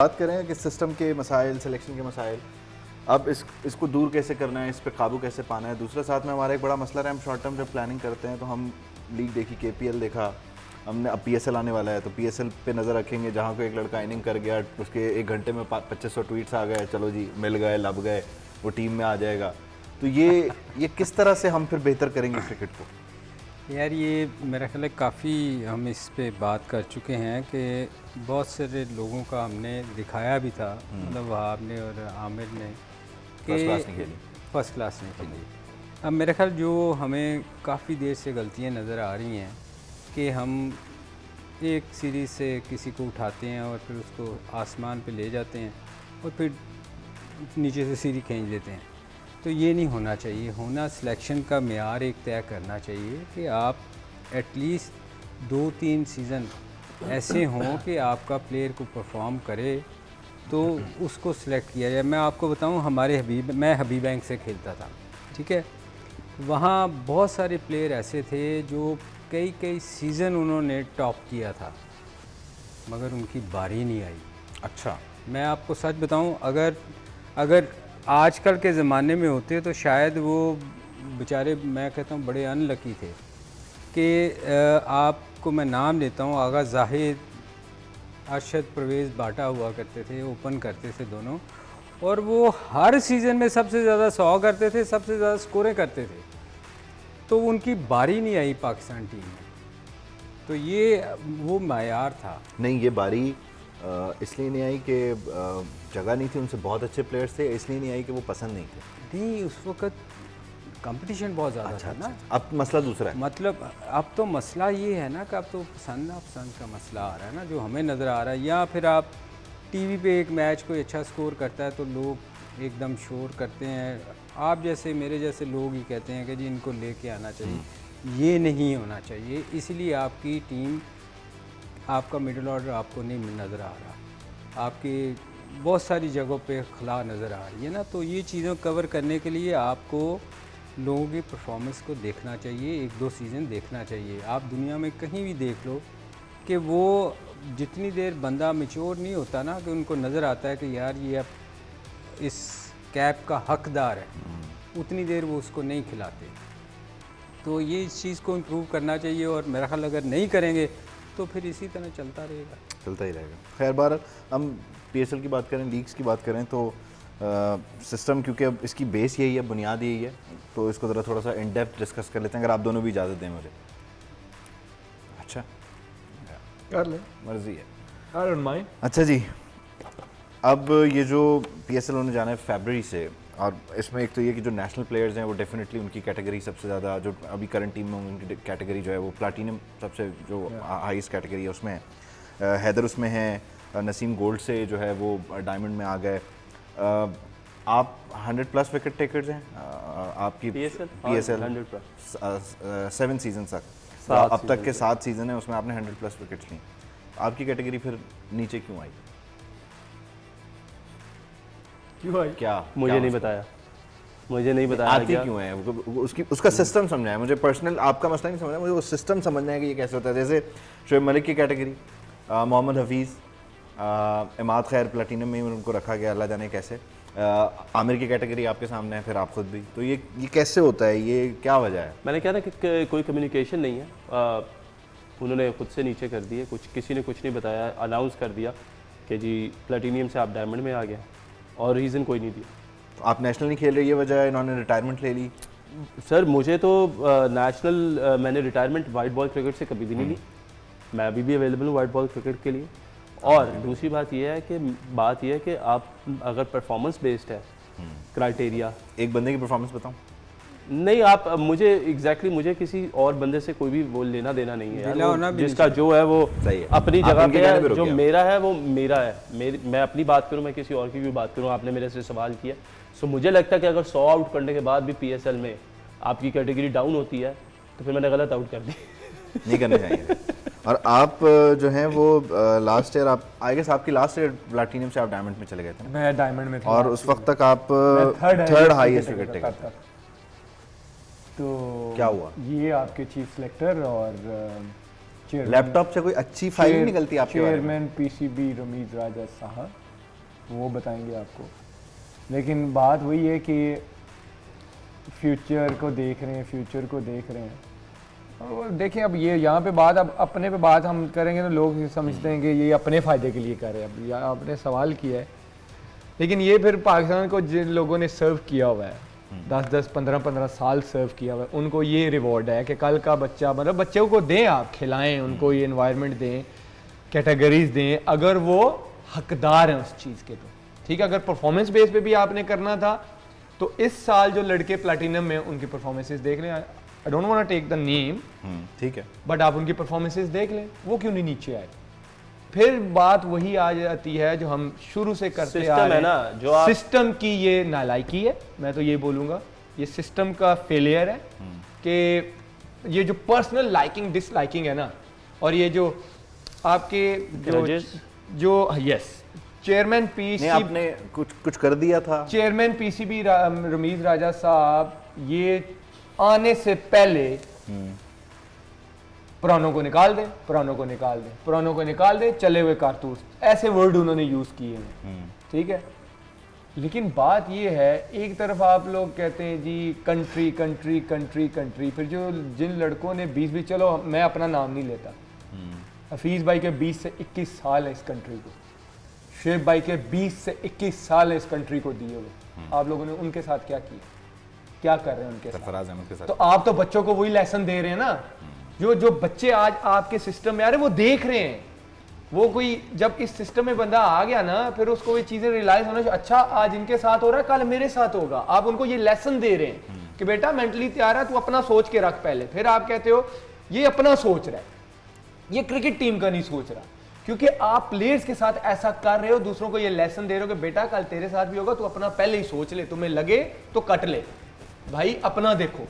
बात करें कि सिस्टम के मसाइल, सिलेक्शन के मसाइल, अब इसको दूर कैसे करना है, इस पर काबू कैसे पाना है। दूसरा साथ में हमारा एक बड़ा मसला है, हम शॉर्ट टर्म जब प्लानिंग करते हैं तो हम लीग देखी, KPL देखा हमने, अब PSL आने वाला है तो PSL पे नज़र रखेंगे। जहाँ को एक लड़का इनिंग कर गया, उसके 1 घंटे में 2500 ट्वीट्स आ गए, चलो जी मिल गए, लब गए, वो टीम में आ जाएगा। तो ये किस तरह से हम फिर बेहतर करेंगे क्रिकेट को? यार ये मेरा ख्याल है काफ़ी हम इस पे बात कर चुके हैं कि बहुत सारे लोगों का हमने दिखाया भी था, मतलब वहाब ने और आमिर ने कि फर्स्ट क्लास नहीं खेली। अब मेरा ख्याल जो हमें काफ़ी देर से गलतियां नज़र आ रही हैं कि हम एक सीरीज़ से किसी को उठाते हैं और फिर उसको आसमान पे ले जाते हैं और फिर नीचे से सीढ़ी खींच देते हैं। तो ये नहीं होना चाहिए। होना सिलेक्शन का मेयार एक तय करना चाहिए कि आप एटलीस्ट 2-3 सीज़न ऐसे हों कि आपका प्लेयर को परफॉर्म करे तो उसको सिलेक्ट किया जाए। मैं आपको बताऊं, मैं हबीब बैंक से खेलता था, ठीक है। वहाँ बहुत सारे प्लेयर ऐसे थे जो कई सीज़न उन्होंने टॉप किया था मगर उनकी बारी नहीं आई। अच्छा, मैं आपको सच बताऊं, अगर आजकल के ज़माने में होते तो शायद वो बेचारे, मैं कहता हूँ बड़े अनलकी थे कि आपको मैं नाम लेता हूँ, आगा जाहिद, अरशद परवेज़ बाटा हुआ करते थे, ओपन करते थे दोनों, और वो हर सीज़न में सबसे ज़्यादा 100 करते थे, सबसे ज़्यादा स्कोरें करते थे, तो उनकी बारी नहीं आई पाकिस्तान टीम में। तो ये वो मायार था। नहीं, ये बारी इसलिए नहीं आई कि जगह नहीं थी, उनसे बहुत अच्छे प्लेयर्स थे, इसलिए नहीं आई कि वो पसंद नहीं थे। नहीं, उस वक्त कंपटीशन बहुत ज़्यादा था ना। अब मसला दूसरा है। मतलब अब तो मसला ये है ना कि अब तो पसंद नापसंद का मसला आ रहा है ना, जो हमें नज़र आ रहा है। या फिर आप टीवी पे एक मैच कोई अच्छा स्कोर करता है तो लोग एकदम शोर करते हैं, आप जैसे मेरे जैसे लोग ही कहते हैं कि जी इनको लेके आना चाहिए। ये नहीं होना चाहिए। इसलिए आपकी टीम, आपका मिडिल ऑर्डर आपको नहीं नज़र आ रहा, आपकी बहुत सारी जगहों पे खला नज़र आ रही है ना। तो ये चीज़ों कवर करने के लिए आपको लोगों की परफॉर्मेंस को देखना चाहिए, 1-2 सीज़न देखना चाहिए। आप दुनिया में कहीं भी देख लो कि वो जितनी देर बंदा मैच्योर नहीं होता ना, कि उनको नज़र आता है कि यार ये अब इस कैप का हकदार है, उतनी देर वो उसको नहीं खिलाते। तो ये इस चीज़ को इम्प्रूव करना चाहिए, और मेरा ख्याल अगर नहीं करेंगे तो फिर इसी तरह चलता ही रहेगा। खैर, बार हम PSL की बात करें, लीग्स की बात करें तो सिस्टम, क्योंकि अब इसकी बेस यही है, बुनियाद यही है, तो इसको ज़रा थोड़ा सा इन डेप्थ डिस्कस कर लेते हैं, अगर आप दोनों भी इजाज़त दें मुझे। अच्छा, कर ले, मर्जी है। I don't mind. अच्छा जी, अब ये जो PSL होने जाना है फरवरी से, और इसमें एक तो ये कि जो नेशनल प्लेयर्स हैं वो डेफिनेटली उनकी कैटेगरी सबसे ज़्यादा, जो अभी करंट टीम में उनकी कैटेगरी जो है वो प्लाटीनम सबसे जो हाईएस्ट कैटेगरी है उसमें है। हैदर उसमें है, नसीम गोल्ड से जो है वो डायमंड में आ गए। आप 100+ विकेट टेकर्स हैं, आपकी PSL 7 सीजन तक, अब तक के 7 सीज़न है, उसमें आपने 100+ विकेट्स ली। आपकी कैटेगरी फिर नीचे क्यों आई? क्यों भाई? क्या मुझे नहीं बताया, मुझे नहीं बताया आती क्यों है उसका सिस्टम समझना है मुझे। पर्सनल आपका मसला नहीं समझना, मुझे वो सिस्टम समझना है कि ये कैसे होता है। जैसे शोएब मलिक की कैटेगरी, मोहम्मद हफीज़, इमाद खैर प्लेटिनम में उनको रखा गया, अल्लाह जाने कैसे। आमिर की कैटेगरी आपके सामने है, फिर आप खुद भी। तो ये कैसे होता है, ये क्या वजह है? मैंने कहा ना कि कोई कम्युनिकेशन नहीं है। उन्होंने खुद से नीचे कर दिए, किसी ने कुछ नहीं बताया, अनाउंस कर दिया कि जी प्लेटिनियम से आप डायमंड में आ गए, और रीज़न कोई नहीं दिया। तो आप नेशनल नहीं खेल रहे, ये वजह है? इन्होंने रिटायरमेंट ले ली? सर मुझे तो नेशनल, मैंने रिटायरमेंट वाइट बॉल क्रिकेट से कभी भी नहीं ली। मैं अभी भी अवेलेबल हूँ वाइट बॉल क्रिकेट के लिए। और दूसरी बात यह है कि आप अगर परफॉर्मेंस बेस्ड है क्राइटेरिया, एक बंदे की परफॉर्मेंस बताऊँ? नहीं, आप मुझे एग्जैक्टली मुझे किसी और बंदे से कोई भी वो लेना देना नहीं है यार। जिसका जो है वो सही है, अपनी जगह पे है, जो मेरा है वो मेरा है। मैं अपनी बात करूं, मैं किसी और की भी बात करूं। आपने मेरे से सवाल किया, सो मुझे लगता है कि अगर 100 आउट करने के बाद भी PSL में आपकी कैटेगरी डाउन होती है तो फिर मैंने गलत आउट कर दी। नहीं करने चाहिए। और आप जो हैं वो लास्ट ईयर, आप आई गेस आपकी लास्ट ईयर प्लैटिनम से आप डायमंड में चले गए थे। मैं डायमंड में था, और उस वक्त तक आप थर्ड हाईएस्ट विकेट टेकर थे। तो क्या हुआ? ये आपके चीफ सेलेक्टर और लैपटॉप से कोई अच्छी फाइल नहीं निकलती आपके बारे में? चेयरमैन PCB रमीज राजा साहब वो बताएंगे आपको। लेकिन बात वही है कि फ्यूचर को देख रहे हैं। और देखिए अब ये यहाँ पे बात, अब अपने पे बात हम करेंगे तो लोग समझते हैं कि ये अपने फ़ायदे के लिए कर रहे हैं। अब यहाँ आपने सवाल किया है, लेकिन ये फिर पाकिस्तान को जिन लोगों ने सर्व किया हुआ है, 10-10, 15-15 साल सर्व किया हुआ है, उनको ये रिवॉर्ड है कि कल का बच्चा, मतलब बच्चों को दें, आप खिलाएं उनको, ये इन्वायरमेंट दें, कैटेगरीज दें, अगर वो हकदार हैं उस चीज़ के। तो ठीक है, अगर परफॉर्मेंस बेस पे भी आपने करना था तो इस साल जो लड़के प्लैटिनम में, उनकी परफॉर्मेंसेस देख लें। I don't want to take the name, ठीक है, बट आप उनकी परफॉर्मेंसेस देख लें, वो क्यों नहीं नीचे आए। फिर बात वही आ जाती है जो हम शुरू से करते आ रहे हैं, जो सिस्टम की ये नालायकी है। मैं तो ये बोलूँगा ये सिस्टम का फेलियर है कि ये जो पर्सनल लाइकिंग डिसलाइकिंग है ना, और ये जो आपके जो यस चेयरमैन पीसीबी, आपने कुछ कर दिया था। चेयरमैन पीसीबी रमीज राजा साहब ये आने से पहले पुरानों को निकाल दें, चले हुए कारतूस, ऐसे वर्ड उन्होंने यूज किए हैं। ठीक है, लेकिन बात ये है, एक तरफ आप लोग कहते हैं जी कंट्री, फिर जो जिन लड़कों ने 20, चलो मैं अपना नाम नहीं लेता, हफीज भाई के 20 से 21 साल है इस कंट्री को, शेख भाई के 20 से 21 साल है इस कंट्री को दिए हुए, आप लोगों ने उनके साथ क्या किया, क्या कर रहे हैं उनके साथ? तो आप तो बच्चों को वही लेसन दे रहे हैं ना, जो बच्चे आज आपके सिस्टम में आ रहे हैं वो देख रहे हैं। वो कोई जब इस सिस्टम में बंदा आ गया ना, फिर उसको ये चीजें रियलाइज होना चाहिए, अच्छा आज इनके साथ हो रहा है, कल मेरे साथ होगा। आप उनको ये लेसन दे रहे हैं कि बेटा मेंटली तैयार है, तू अपना सोच के रख पहले। फिर आप कहते हो ये अपना सोच रहा है, ये क्रिकेट टीम का नहीं सोच रहा, क्योंकि आप प्लेयर्स के साथ ऐसा कर रहे हो, दूसरों को ये लेसन दे रहे हो कि बेटा कल तेरे साथ भी होगा, तू अपना पहले ही सोच ले, तुम्हें लगे तो कट ले भाई, अपना देखो।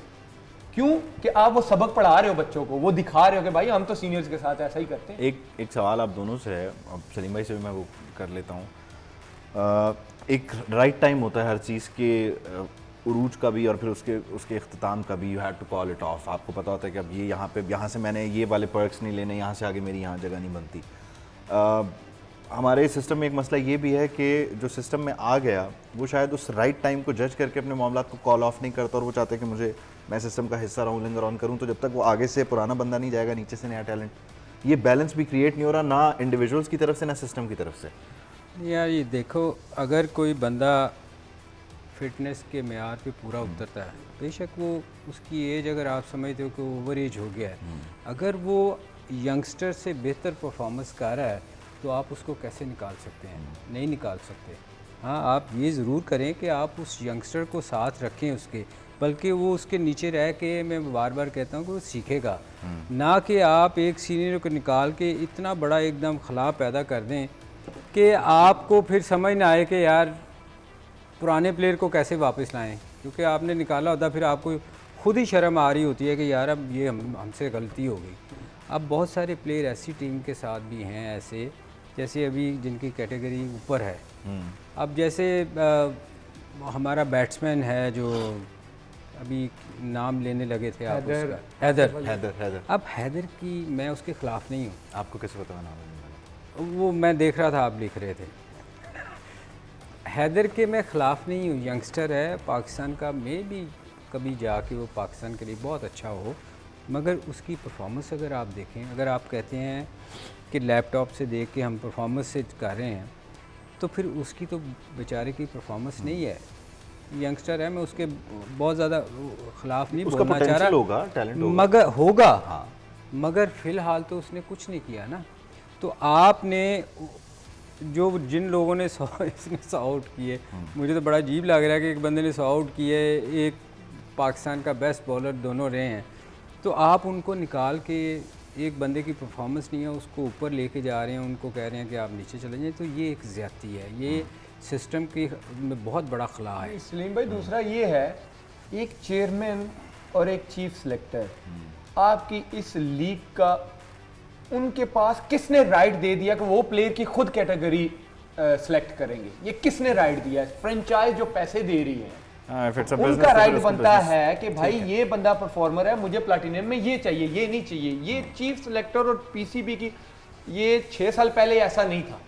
क्यों कि आप वो सबक पढ़ा रहे हो बच्चों को, वो दिखा रहे हो कि भाई हम तो सीनियर्स के साथ ऐसा ही करते हैं। एक सवाल आप दोनों से है, अब सलीम भाई से भी मैं वो कर लेता हूँ। एक राइट टाइम होता है हर चीज़ के उरूज का भी और फिर उसके इख्तिताम का भी। You have to call it off. आपको पता होता है कि अब ये यहाँ से मैंने ये वाले पर्क्स नहीं लेने, यहाँ से आगे मेरी यहाँ जगह नहीं बनती। हमारे सिस्टम में एक मसला ये भी है कि जो सिस्टम में आ गया वो शायद उस राइट टाइम को जज करके अपने मामलात को कॉल ऑफ नहीं करता, और वो चाहते हैं कि मैं सिस्टम का हिस्सा रहूँ, लिंगर ऑन करूँ। तो जब तक वो आगे से पुराना बंदा नहीं जाएगा, नीचे से नया टैलेंट, ये बैलेंस भी क्रिएट नहीं हो रहा, ना इंडिविजुअल्स की तरफ से ना सिस्टम की तरफ से। यार ये देखो, अगर कोई बंदा फिटनेस के मेयार पे पूरा उतरता है, बेशक वो उसकी एज अगर आप समझते हो कि ओवर एज हो गया है, अगर वो यंगस्टर से बेहतर परफॉर्मेंस कर रहा है तो आप उसको कैसे निकाल सकते हैं? नहीं निकाल सकते। हाँ, आप ये ज़रूर करें कि आप उस यंगस्टर को साथ रखें उसके, बल्कि वो उसके नीचे रह के, मैं बार बार कहता हूँ कि वो सीखेगा, ना कि आप एक सीनियर को निकाल के इतना बड़ा एकदम खला पैदा कर दें कि आपको फिर समझ ना आए कि यार पुराने प्लेयर को कैसे वापस लाएं, क्योंकि आपने निकाला होता, फिर आपको खुद ही शर्म आ रही होती है कि यार अब ये हमसे गलती हो गई। अब बहुत सारे प्लेयर ऐसी टीम के साथ भी हैं ऐसे, जैसे अभी जिनकी कैटेगरी ऊपर है। अब जैसे हमारा बैट्समैन है जो अभी नाम लेने लगे थे आप, हैदर। अब हैदर की मैं उसके ख़िलाफ़ नहीं हूँ। आपको कैसे पता नाम? वो मैं देख रहा था, आप लिख रहे थे। हैदर के मैं ख़िलाफ़ नहीं हूँ, यंगस्टर है पाकिस्तान का, मे भी कभी जाके वो पाकिस्तान के लिए बहुत अच्छा हो, मगर उसकी परफॉर्मेंस अगर आप देखें, अगर आप कहते हैं कि लैपटॉप से देख के हम परफॉर्मेंस से कर रहे हैं, तो फिर उसकी तो बेचारे की परफॉर्मेंस नहीं है। यंगस्टर है, मैं उसके बहुत ज़्यादा ख़िलाफ़ नहीं बोलना चाह रहा, होगा, टैलेंट होगा, मगर होगा, हाँ, मगर फ़िलहाल तो उसने कुछ नहीं किया ना। तो आपने जिन लोगों ने 100 आउट किए, मुझे तो बड़ा अजीब लग रहा है कि एक बंदे ने 100 आउट किए, एक पाकिस्तान का बेस्ट बॉलर दोनों रहे हैं, तो आप उनको निकाल के एक बंदे की परफॉर्मेंस नहीं है उसको ऊपर लेके जा रहे हैं, उनको कह रहे हैं कि आप नीचे चले जाएं, तो ये एक ज़्यादती है, ये सिस्टम की में बहुत बड़ा खला है। सलीम भाई, दूसरा ये है, एक चेयरमैन और एक चीफ सिलेक्टर आपकी इस लीग का, उनके पास किसने राइट दे दिया कि वो प्लेयर की खुद कैटेगरी सेलेक्ट करेंगे? ये किसने राइट दिया है? फ्रेंचाइज जो पैसे दे रही है, उनका राइट बनता है कि भाई ये बंदा परफॉर्मर है, मुझे प्लैटिनम में ये चाहिए, ये नहीं चाहिए। ये चीफ सिलेक्टर और पीसीबी की, ये 6 साल पहले ऐसा नहीं था।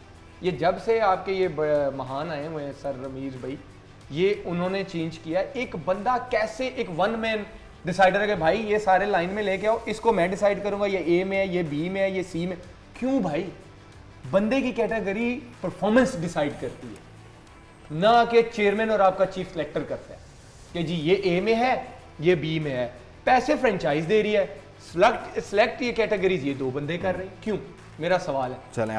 ये जब से आपके ये महान आए हुए हैं सर रमीज भाई, ये उन्होंने चेंज किया। एक बंदा कैसे एक वन मैन डिसाइडर है कि भाई ये सारे लाइन में लेके आओ, इसको मैं डिसाइड करूंगा, ये ए में है, ये बी में है, ये सी में। क्यों भाई? बंदे की कैटेगरी परफॉर्मेंस डिसाइड करती है, ना कि चेयरमैन और आपका चीफ सेलेक्टर करता है कि जी ये ए में है, ये बी में है। पैसे फ्रेंचाइज दे रही है, सिलेक्ट ये कैटेगरीज ये 2 बंदे कर रहे हैं। क्यों? मेरा सवाल है। चलें